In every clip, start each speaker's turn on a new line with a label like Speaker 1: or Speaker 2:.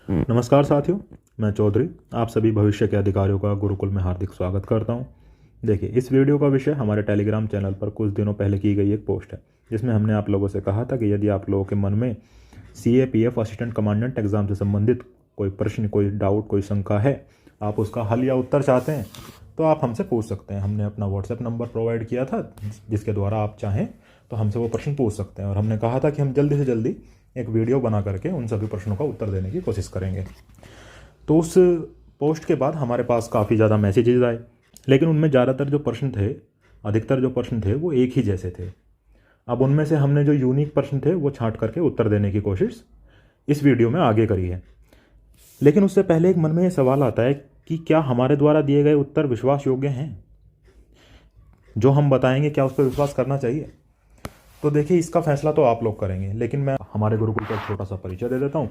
Speaker 1: नमस्कार साथियों, मैं चौधरी आप सभी भविष्य के अधिकारियों का गुरुकुल में हार्दिक स्वागत करता हूं। देखिए, इस वीडियो का विषय हमारे टेलीग्राम चैनल पर कुछ दिनों पहले की गई एक पोस्ट है, जिसमें हमने आप लोगों से कहा था कि यदि आप लोगों के मन में CAPF असिस्टेंट कमांडेंट एग्ज़ाम से संबंधित कोई प्रश्न, कोई डाउट, कोई शंका है, आप उसका हल या उत्तर चाहते हैं तो आप हमसे पूछ सकते हैं। हमने अपना व्हाट्सएप नंबर प्रोवाइड किया था, जिसके द्वारा आप चाहें तो हमसे वो प्रश्न पूछ सकते हैं, और हमने कहा था कि हम जल्दी से जल्दी एक वीडियो बना करके उन सभी प्रश्नों का उत्तर देने की कोशिश करेंगे। तो उस पोस्ट के बाद हमारे पास काफ़ी ज़्यादा मैसेजेस आए, लेकिन उनमें ज़्यादातर जो प्रश्न थे, अधिकतर जो प्रश्न थे वो एक ही जैसे थे। अब उनमें से हमने जो यूनिक प्रश्न थे वो छांट करके उत्तर देने की कोशिश इस वीडियो में आगे करी है। लेकिन उससे पहले एक मन में ये सवाल आता है कि क्या हमारे द्वारा दिए गए उत्तर विश्वास योग्य हैं? जो हम बताएंगे क्या उस पर विश्वास करना चाहिए? तो देखिए, इसका फैसला तो आप लोग करेंगे, लेकिन मैं हमारे गुरुकुल का एक छोटा सा परिचय दे देता हूँ।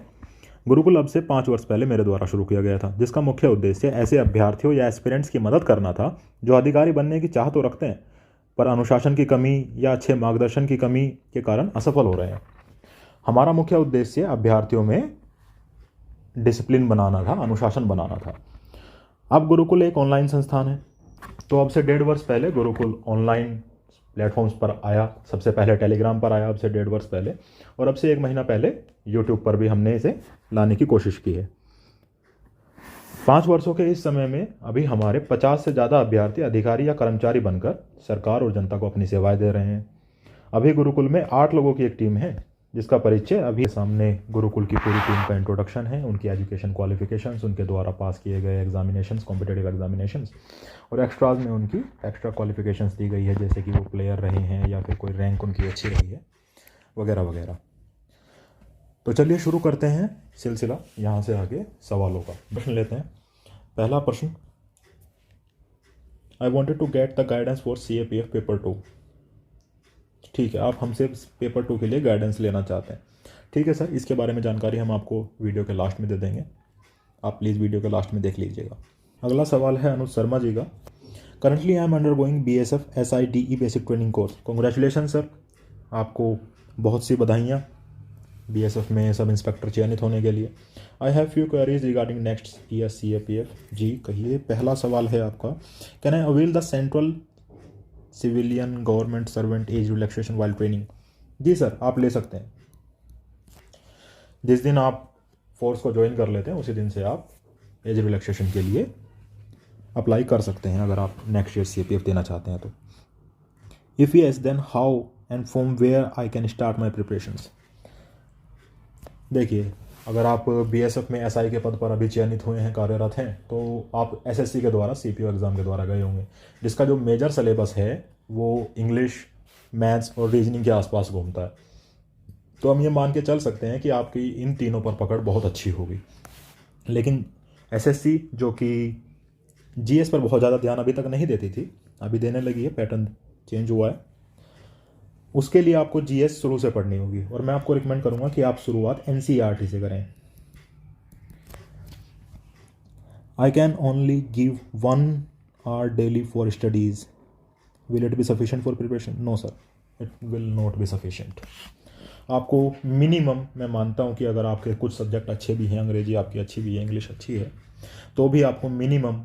Speaker 1: गुरुकुल अब से 5 वर्ष पहले मेरे द्वारा शुरू किया गया था, जिसका मुख्य उद्देश्य ऐसे अभ्यर्थियों या एस्पिरेंट्स की मदद करना था जो अधिकारी बनने की चाह तो रखते हैं, पर अनुशासन की कमी या अच्छे मार्गदर्शन की कमी के कारण असफल हो रहे हैं। हमारा मुख्य उद्देश्य अभ्यर्थियों में डिसिप्लिन बनाना था, अनुशासन बनाना था। अब गुरुकुल एक ऑनलाइन संस्थान है, तो अब से 1.5 वर्ष पहले गुरुकुल ऑनलाइन प्लेटफॉर्म्स पर आया। सबसे पहले टेलीग्राम पर आया अब से 1.5 वर्ष पहले, और अब से 1 महीना पहले यूट्यूब पर भी हमने इसे लाने की कोशिश की है। 5 वर्षों के इस समय में अभी हमारे 50 से ज़्यादा अभ्यर्थी अधिकारी या कर्मचारी बनकर सरकार और जनता को अपनी सेवाएं दे रहे हैं। अभी गुरुकुल में 8 लोगों की एक टीम है, जिसका परिचय अभी सामने गुरुकुल की पूरी टीम का इंट्रोडक्शन है, उनकी एजुकेशन क्वालिफिकेशंस, उनके द्वारा पास किए गए एग्जामिनेशंस, कॉम्पिटिटिव एग्जामिनेशंस, और एक्स्ट्राज में उनकी एक्स्ट्रा क्वालिफिकेशंस दी गई है, जैसे कि वो प्लेयर रहे हैं या फिर कोई रैंक उनकी अच्छी रही है, वगैरह वगैरह। तो चलिए शुरू करते हैं सिलसिला यहाँ से आगे सवालों का। प्रश्न लेते हैं। पहला प्रश्न, I wanted to get the guidance for CAPF paper 2। ठीक है, आप हमसे पेपर 2 के लिए गाइडेंस लेना चाहते हैं। ठीक है सर, इसके बारे में जानकारी हम आपको वीडियो के लास्ट में दे देंगे, आप प्लीज़ वीडियो के लास्ट में देख लीजिएगा। अगला सवाल है अनुज शर्मा जी का। Currently I am undergoing BSF SIDE basic training course. Congratulation sir, आपको बहुत सी बधाइयाँ BSF में सब इंस्पेक्टर चयनित होने के लिए। I have few queries regarding next year CAPF। जी कहिए, पहला सवाल है आपका, can I avail the central civilian government servant age relaxation while training? जी सर, आप ले सकते हैं। जिस दिन आप फोर्स को ज्वाइन कर लेते हैं उसी दिन से आप एज रिलैक्सेशन के लिए अप्लाई कर सकते हैं, अगर आप नेक्स्ट ईयर CAPF देना चाहते हैं तो। If yes, then how and from where I can start my preparations? देखिए, अगर आप BSF में SI के पद पर अभी चयनित हुए हैं, कार्यरत हैं, तो आप SSC के द्वारा CPO एग्ज़ाम के द्वारा गए होंगे, जिसका जो मेजर सिलेबस है वो इंग्लिश, मैथ्स और रीजनिंग के आसपास घूमता है। तो हम ये मान के चल सकते हैं कि आपकी इन तीनों पर पकड़ बहुत अच्छी होगी। लेकिन SSC जो कि GS पर बहुत ज़्यादा ध्यान अभी तक नहीं देती थी, अभी देने लगी है, पैटर्न चेंज हुआ है, उसके लिए आपको GS शुरू से पढ़नी होगी, और मैं आपको रिकमेंड करूंगा कि आप शुरुआत NCERT से करें। I can only give 1 hour daily for studies, will it be sufficient for preparation? No sir, it will not be sufficient. आपको मिनिमम, मैं मानता हूँ कि अगर आपके कुछ सब्जेक्ट अच्छे भी हैं, अंग्रेजी आपकी अच्छी भी है, इंग्लिश अच्छी है, तो भी आपको मिनिमम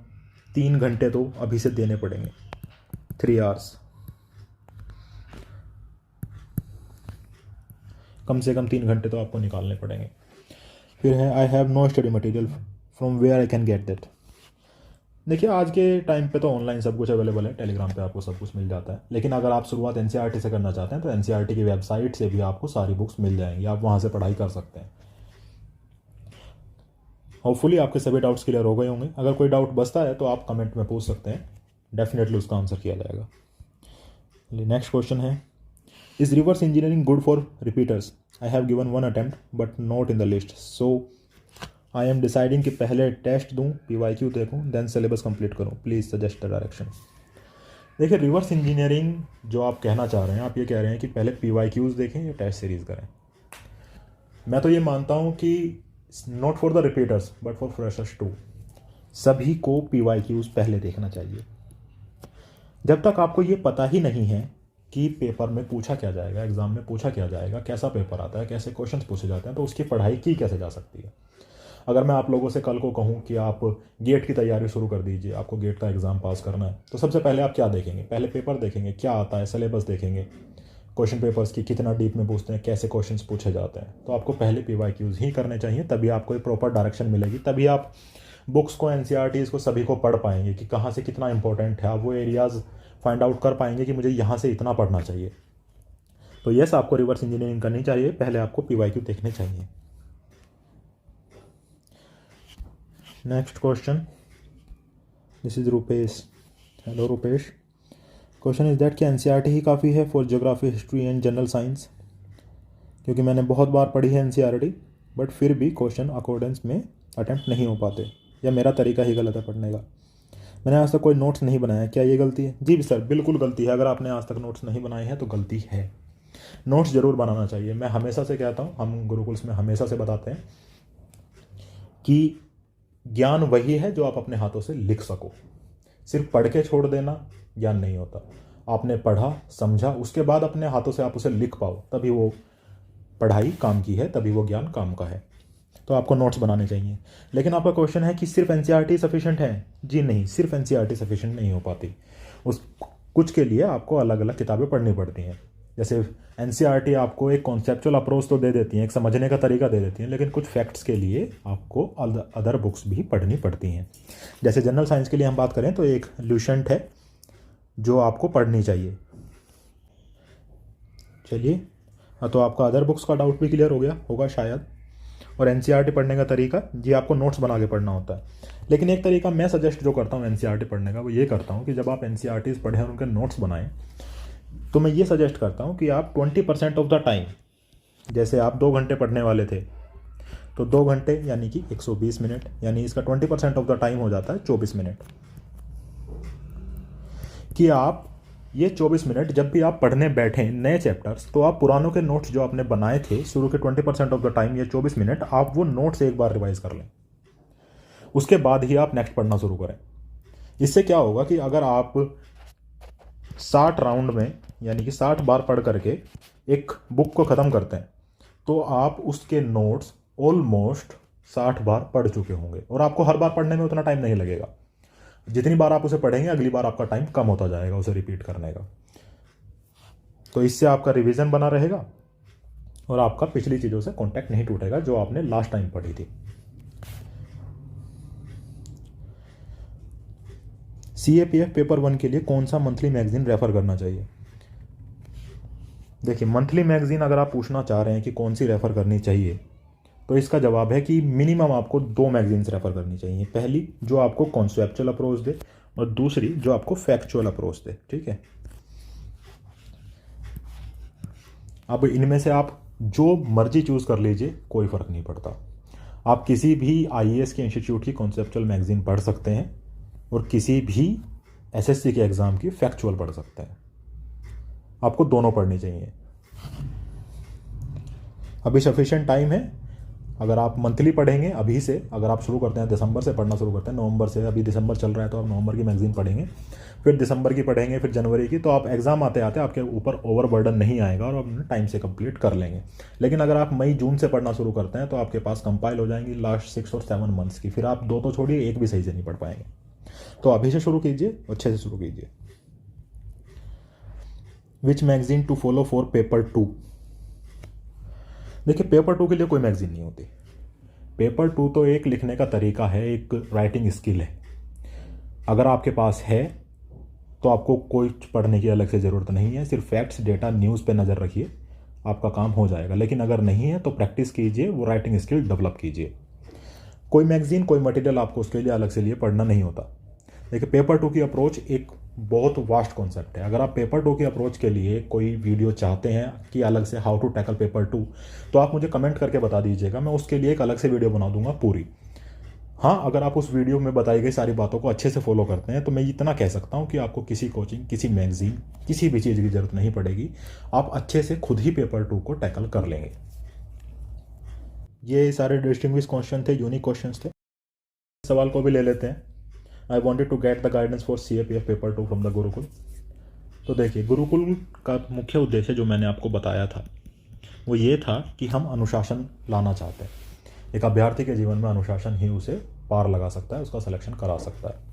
Speaker 1: 3 घंटे तो अभी से देने पड़ेंगे, 3 hours कम से कम 3 घंटे तो आपको निकालने पड़ेंगे। फिर है, I have no study material, from where I can get that? देखिए, आज के टाइम पे तो ऑनलाइन सब कुछ अवेलेबल है, टेलीग्राम पे आपको सब कुछ मिल जाता है। लेकिन अगर आप शुरुआत NCERT से करना चाहते हैं तो NCERT की वेबसाइट से भी आपको सारी बुक्स मिल जाएंगी, आप वहाँ से पढ़ाई कर सकते हैं। होपफुली आपके सभी डाउट्स क्लियर हो गए होंगे। अगर कोई डाउट बचता है तो आप कमेंट में पूछ सकते हैं, डेफिनेटली उसका आंसर किया जाएगा। नेक्स्ट क्वेश्चन है, is reverse engineering good for repeaters? I have given 1 attempt but not in the list, so I am deciding कि पहले टेस्ट दूँ, PYQ देखूँ, देन सिलेबस कंप्लीट करूँ, प्लीज़ सजेस्ट द डायरेक्शन। देखिए, reverse engineering जो आप कहना चाह रहे हैं, आप ये कह रहे हैं कि पहले PYQs देखें या टेस्ट सीरीज़ करें। मैं तो ये मानता हूँ कि not for the repeaters but for freshers too, सभी को PYQs पहले देखना चाहिए। जब तक आपको ये पता ही नहीं है कि पेपर में पूछा क्या जाएगा, एग्ज़ाम में पूछा क्या जाएगा, कैसा पेपर आता है, कैसे क्वेश्चंस पूछे जाते हैं, तो उसकी पढ़ाई की कैसे जा सकती है? अगर मैं आप लोगों से कल को कहूँ कि आप गेट की तैयारी शुरू कर दीजिए, आपको गेट का एग्ज़ाम पास करना है, तो सबसे पहले आप क्या देखेंगे? पहले पेपर देखेंगे, क्या आता है, सिलेबस देखेंगे, क्वेश्चन पेपर्स की कितना डीप में पूछते हैं, कैसे क्वेश्चंस पूछे जाते हैं। तो आपको पहले PYQs ही करने चाहिए, तभी आपको एक प्रॉपर डायरेक्शन मिलेगी, तभी आप बुक्स को, NCERTs को सभी को पढ़ पाएंगे कि कहाँ से कितना इंपॉर्टेंट है। आप वो एरियाज़ फाइंड आउट कर पाएंगे कि मुझे यहाँ से इतना पढ़ना चाहिए। तो यस, आपको रिवर्स इंजीनियरिंग करनी चाहिए, पहले आपको PYQ देखने चाहिए। Next question, this is Rupesh. Hello Rupesh. Question is that कि NCERT ही काफ़ी है for geography, history and general science? क्योंकि मैंने बहुत बार पढ़ी है NCERT, बट फिर भी क्वेश्चन अकॉर्डेंस में अटैम्प्ट नहीं हो पाते, या मेरा तरीका ही गलत है पढ़ने का। मैंने आज तक कोई नोट्स नहीं बनाया, क्या ये गलती है? जी सर, बिल्कुल गलती है। अगर आपने आज तक नोट्स नहीं बनाए हैं तो गलती है। नोट्स ज़रूर बनाना चाहिए। मैं हमेशा से कहता हूँ, हम गुरुकुल्स में हमेशा से बताते हैं कि ज्ञान वही है जो आप अपने हाथों से लिख सको। सिर्फ पढ़ के छोड़ देना ज्ञान नहीं होता। आपने पढ़ा, समझा, उसके बाद अपने हाथों से आप उसे लिख पाओ, तभी वो पढ़ाई काम की है, तभी वो ज्ञान काम का है। तो आपको नोट्स बनाने चाहिए। लेकिन आपका क्वेश्चन है कि सिर्फ NCERT सफिशेंट है? जी नहीं, सिर्फ NCERT सफिशेंट नहीं हो पाती। उस कुछ के लिए आपको अलग अलग किताबें पढ़नी पड़ती हैं। जैसे NCERT आपको एक कॉन्सेप्चुअल अप्रोच तो दे देती हैं, एक समझने का तरीका दे देती हैं, लेकिन कुछ फैक्ट्स के लिए आपको अदर बुक्स भी पढ़नी पड़ती हैं। जैसे जनरल साइंस के लिए हम बात करें तो एक ल्यूसेंट है जो आपको पढ़नी चाहिए। चलिए, तो आपका अदर बुक्स का डाउट भी क्लियर हो गया होगा शायद। और NCERT पढ़ने का तरीका जी, आपको नोट्स बना के पढ़ना होता है। लेकिन एक तरीका मैं सजेस्ट जो करता हूँ NCERT पढ़ने का, वो ये करता हूँ कि जब आप NCERTs पढ़ें और उनके नोट्स बनाएं, तो मैं ये सजेस्ट करता हूँ कि आप 20% ऑफ द टाइम, जैसे आप 2 घंटे पढ़ने वाले थे, तो 2 घंटे यानी कि 120 मिनट, यानी इसका 20% ऑफ द टाइम हो जाता है 24 मिनट, कि आप ये 24 मिनट जब भी आप पढ़ने बैठें नए चैप्टर्स, तो आप पुरानों के नोट्स जो आपने बनाए थे शुरू के 20% ऑफ द टाइम, ये 24 मिनट आप वो नोट्स एक बार रिवाइज कर लें। उसके बाद ही आप नेक्स्ट पढ़ना शुरू करें। इससे क्या होगा कि अगर आप 60 राउंड में, यानी कि 60 बार पढ़ करके एक बुक को ख़त्म करते हैं, तो आप उसके नोट्स ऑलमोस्ट 60 बार पढ़ चुके होंगे, और आपको हर बार पढ़ने में उतना टाइम नहीं लगेगा। जितनी बार आप उसे पढ़ेंगे, अगली बार आपका टाइम कम होता जाएगा उसे रिपीट करने का। तो इससे आपका रिवीजन बना रहेगा और आपका पिछली चीज़ों से कॉन्टैक्ट नहीं टूटेगा जो आपने लास्ट टाइम पढ़ी थी। CAPF पेपर 1 के लिए कौन सा मंथली मैगजीन रेफर करना चाहिए? देखिए, मंथली मैगजीन अगर आप पूछना चाह रहे हैं कि कौन सी रेफर करनी चाहिए, तो इसका जवाब है कि मिनिमम आपको 2 मैगजीन्स रेफर करनी चाहिए। पहली जो आपको कॉन्सेप्चुअल अप्रोच दे, और दूसरी जो आपको फैक्चुअल अप्रोच दे। ठीक है, अब इनमें से आप जो मर्जी चूज़ कर लीजिए, कोई फ़र्क नहीं पड़ता। आप किसी भी IAS के इंस्टीट्यूट की कॉन्सेप्चुअल मैगजीन पढ़ सकते हैं और किसी भी SSC के एग्ज़ाम की फैक्चुअल पढ़ सकते हैं। आपको दोनों पढ़नी चाहिए। अभी सफिशिएंट टाइम है। अगर आप मंथली पढ़ेंगे अभी से, अगर आप शुरू करते हैं दिसंबर से पढ़ना शुरू करते हैं, नवंबर से, अभी दिसंबर चल रहा है तो आप नवंबर की मैगजीन पढ़ेंगे, फिर दिसंबर की पढ़ेंगे, फिर जनवरी की, तो आप एग्ज़ाम आते आते आपके ऊपर ओवरबर्डन नहीं आएगा और आप टाइम से कंप्लीट कर लेंगे। लेकिन अगर आप मई जून से पढ़ना शुरू करते हैं तो आपके पास कंपाइल हो जाएंगी लास्ट 6 और 7 मंथ्स की, फिर आप 2 तो छोड़िए, 1 भी सही से नहीं पढ़ पाएंगे। तो अभी से शुरू कीजिए, अच्छे से शुरू कीजिए। Which magazine to follow for paper 2? देखिए, पेपर 2 के लिए कोई मैगजीन नहीं होती। पेपर 2 तो एक लिखने का तरीका है, एक राइटिंग स्किल है। अगर आपके पास है तो आपको कोई पढ़ने की अलग से ज़रूरत नहीं है, सिर्फ फैक्ट्स, डेटा, न्यूज़ पे नज़र रखिए, आपका काम हो जाएगा। लेकिन अगर नहीं है तो प्रैक्टिस कीजिए, वो राइटिंग स्किल डेवलप कीजिए। कोई मैगजीन, कोई मटेरियल आपको उसके लिए अलग से लिए पढ़ना नहीं होता। देखिए, पेपर 2 की अप्रोच एक बहुत वास्ट कॉन्सेप्ट है। अगर आप पेपर 2 की अप्रोच के लिए कोई वीडियो चाहते हैं कि अलग से हाउ टू टैकल पेपर 2, तो आप मुझे कमेंट करके बता दीजिएगा, मैं उसके लिए एक अलग से वीडियो बना दूंगा पूरी। हाँ, अगर आप उस वीडियो में बताई गई सारी बातों को अच्छे से फॉलो करते हैं तो मैं इतना कह सकता हूँ कि आपको किसी कोचिंग, किसी मैगजीन, किसी भी चीज़ की ज़रूरत नहीं पड़ेगी। आप अच्छे से खुद ही पेपर 2 को टैकल कर लेंगे। ये सारे डिस्टिंग्विश क्वेश्चन थे, यूनिक क्वेश्चन थे। सवाल को भी ले लेते हैं। I wanted to get the guidance for CAPF paper 2 from the Gurukul. तो देखिए, गुरुकुल का मुख्य उद्देश्य जो मैंने आपको बताया था वो ये था कि हम अनुशासन लाना चाहते हैं। एक अभ्यर्थी के जीवन में अनुशासन ही उसे पार लगा सकता है, उसका सिलेक्शन करा सकता है।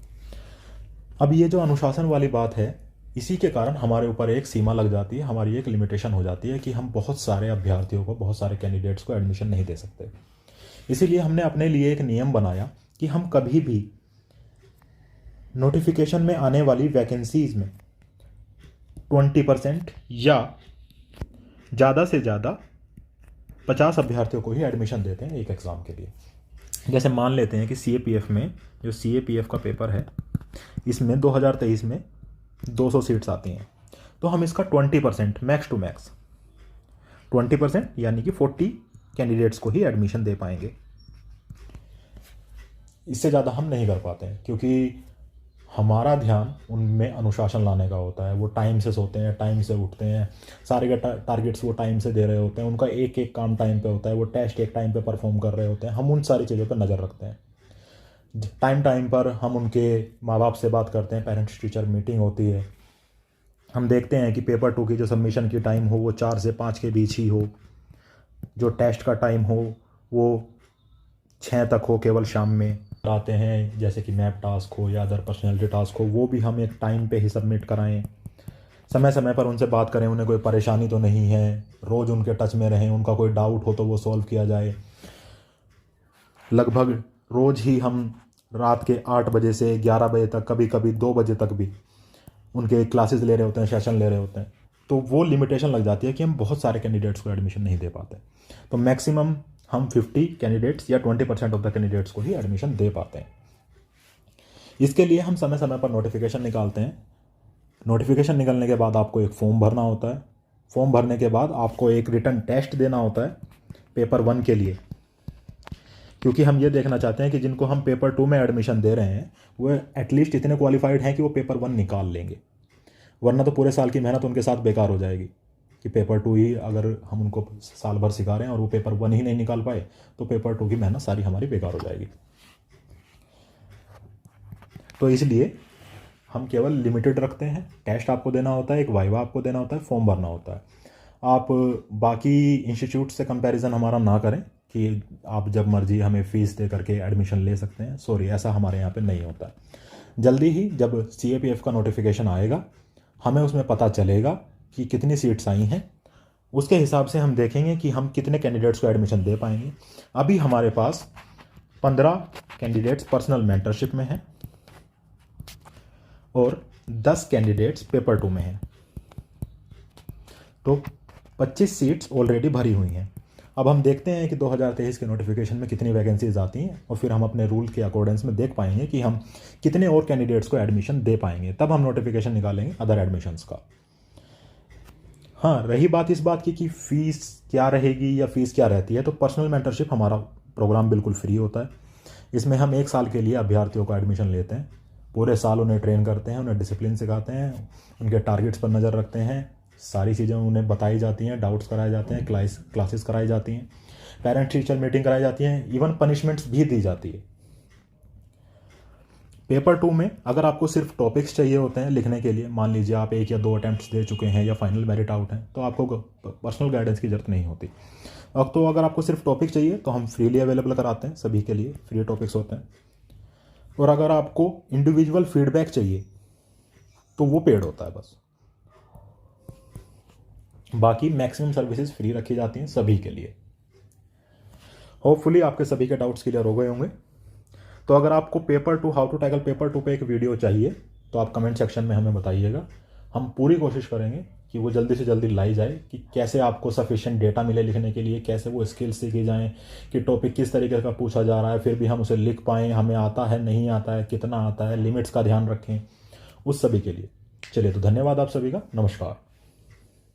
Speaker 1: अब ये जो अनुशासन वाली बात है, इसी के कारण हमारे ऊपर एक सीमा लग जाती है, हमारी एक लिमिटेशन हो जाती है कि हम बहुत सारे अभ्यर्थियों को, बहुत सारे कैंडिडेट्स को एडमिशन नहीं दे सकते। इसीलिए हमने अपने लिए एक नियम बनाया कि हम कभी भी नोटिफिकेशन में आने वाली वैकेंसीज में 20% या ज़्यादा से ज़्यादा 50 अभ्यर्थियों को ही एडमिशन देते हैं एक एग्ज़ाम के लिए। जैसे मान लेते हैं कि CAPF में, जो CAPF का पेपर है, इसमें 2023 में 200 सीट्स आती हैं, तो हम इसका 20% मैक्स टू मैक्स 20% यानी कि 40 कैंडिडेट्स को ही एडमिशन दे पाएंगे। इससे ज़्यादा हम नहीं कर पाते हैं, क्योंकि हमारा ध्यान उनमें अनुशासन लाने का होता है। वो टाइम से सोते हैं, टाइम से उठते हैं, सारे के टारगेट्स वो टाइम से दे रहे होते हैं, उनका एक एक काम टाइम पे होता है, वो टेस्ट एक टाइम पे परफॉर्म कर रहे होते हैं। हम उन सारी चीज़ों पर नज़र रखते हैं। टाइम पर हम उनके माँ बाप से बात करते हैं, पेरेंट्स टीचर मीटिंग होती है। हम देखते हैं कि पेपर 2 की जो सबमिशन की टाइम हो वो 4 से 5 के बीच ही हो, जो टेस्ट का टाइम हो वो 6 तक हो, केवल शाम में आते हैं। जैसे कि मैप टास्क हो या अदर पर्सनैलिटी टास्क हो, वो भी हम एक टाइम पे ही सबमिट कराएं। समय समय पर उनसे बात करें, उन्हें कोई परेशानी तो नहीं है, रोज़ उनके टच में रहें, उनका कोई डाउट हो तो वो सॉल्व किया जाए। लगभग रोज़ ही हम रात के 8 बजे से 11 बजे तक, कभी कभी 2 बजे तक भी उनके क्लासेस ले रहे होते हैं, सेशन ले रहे होते हैं। तो वो लिमिटेशन लग जाती है कि हम बहुत सारे कैंडिडेट्स को एडमिशन नहीं दे पाते। तो मैक्सिमम हम 50 कैंडिडेट्स या 20% ऑफ द कैंडिडेट्स को ही एडमिशन दे पाते हैं। इसके लिए हम समय समय पर नोटिफिकेशन निकालते हैं। नोटिफिकेशन निकलने के बाद आपको एक फॉर्म भरना होता है। फॉर्म भरने के बाद आपको एक रिटन टेस्ट देना होता है पेपर 1 के लिए, क्योंकि हम ये देखना चाहते हैं कि जिनको हम पेपर 2 में एडमिशन दे रहे हैं वो एटलीस्ट इतने क्वालिफाइड हैं कि वो पेपर 1 निकाल लेंगे, वरना तो पूरे साल की मेहनत उनके साथ बेकार हो जाएगी। कि पेपर 2 ही अगर हम उनको साल भर सिखा रहे हैं और वो पेपर 1 ही नहीं निकाल पाए, तो पेपर 2 की मेहनत सारी हमारी बेकार हो जाएगी। तो इसलिए हम केवल लिमिटेड रखते हैं। टेस्ट आपको देना होता है, एक वाइवा आपको देना होता है, फॉर्म भरना होता है। आप बाकी इंस्टीट्यूट से कंपैरिजन हमारा ना करें कि आप जब मर्जी हमें फ़ीस दे करके एडमिशन ले सकते हैं। सॉरी, ऐसा हमारे यहाँ पे नहीं होता। जल्दी ही जब CAPF का नोटिफिकेशन आएगा, हमें उसमें पता चलेगा कि कितनी सीट्स आई हैं। उसके हिसाब से हम देखेंगे कि हम कितने कैंडिडेट्स को एडमिशन दे पाएंगे। अभी हमारे पास 15 कैंडिडेट्स पर्सनल मेंटरशिप में हैं और 10 कैंडिडेट्स पेपर 2 में हैं। तो 25 सीट्स ऑलरेडी भरी हुई हैं। अब हम देखते हैं कि 2023 के नोटिफिकेशन में कितनी वैकेंसीज आती हैं और फिर हम अपने रूल के अकॉर्डेंस में देख पाएंगे कि हम कितने और कैंडिडेट्स को एडमिशन दे पाएंगे। तब हम नोटिफिकेशन निकालेंगे अदर एडमिशन्स का। हाँ, रही बात इस बात की कि फ़ीस क्या रहेगी या फ़ीस क्या रहती है, तो पर्सनल मेंटरशिप हमारा प्रोग्राम बिल्कुल फ्री होता है। इसमें हम 1 साल के लिए अभ्यर्थियों को एडमिशन लेते हैं। पूरे साल उन्हें ट्रेन करते हैं, उन्हें डिसिप्लिन सिखाते हैं, उनके टारगेट्स पर नज़र रखते हैं, सारी चीज़ें उन्हें बताई जाती हैं, डाउट्स कराए जाते हैं, क्लासेस कराई जाती हैं, पेरेंट टीचर मीटिंग कराई जाती हैं, इवन पनिशमेंट्स भी दी जाती है। पेपर 2 में अगर आपको सिर्फ टॉपिक्स चाहिए होते हैं लिखने के लिए, मान लीजिए आप 1 या 2 अटैम्प्ट्स दे चुके हैं या फाइनल मेरिट आउट हैं, तो आपको पर्सनल गाइडेंस की ज़रूरत नहीं होती। अब तो अगर आपको सिर्फ टॉपिक चाहिए तो हम फ्रीली अवेलेबल कराते हैं, सभी के लिए फ्री टॉपिक्स होते हैं। और अगर आपको इंडिविजुअल फीडबैक चाहिए तो वो पेड होता है बस। बाकी मैक्सिमम सर्विसेज फ्री रखी जाती हैं सभी के लिए। होपफुली आपके सभी के डाउट्स क्लियर हो गए होंगे। तो अगर आपको paper 2 how to tackle paper 2 पे एक वीडियो चाहिए तो आप कमेंट सेक्शन में हमें बताइएगा। हम पूरी कोशिश करेंगे कि वो जल्दी से जल्दी लाई जाए, कि कैसे आपको सफिशिएंट डेटा मिले लिखने के लिए, कैसे वो स्किल्स सीखी जाएँ, कि टॉपिक किस तरीके का पूछा जा रहा है, फिर भी हम उसे लिख पाएँ, हमें आता है नहीं आता है, कितना आता है, लिमिट्स का ध्यान रखें, उस सभी के लिए। चलिए, तो धन्यवाद आप सभी का। नमस्कार।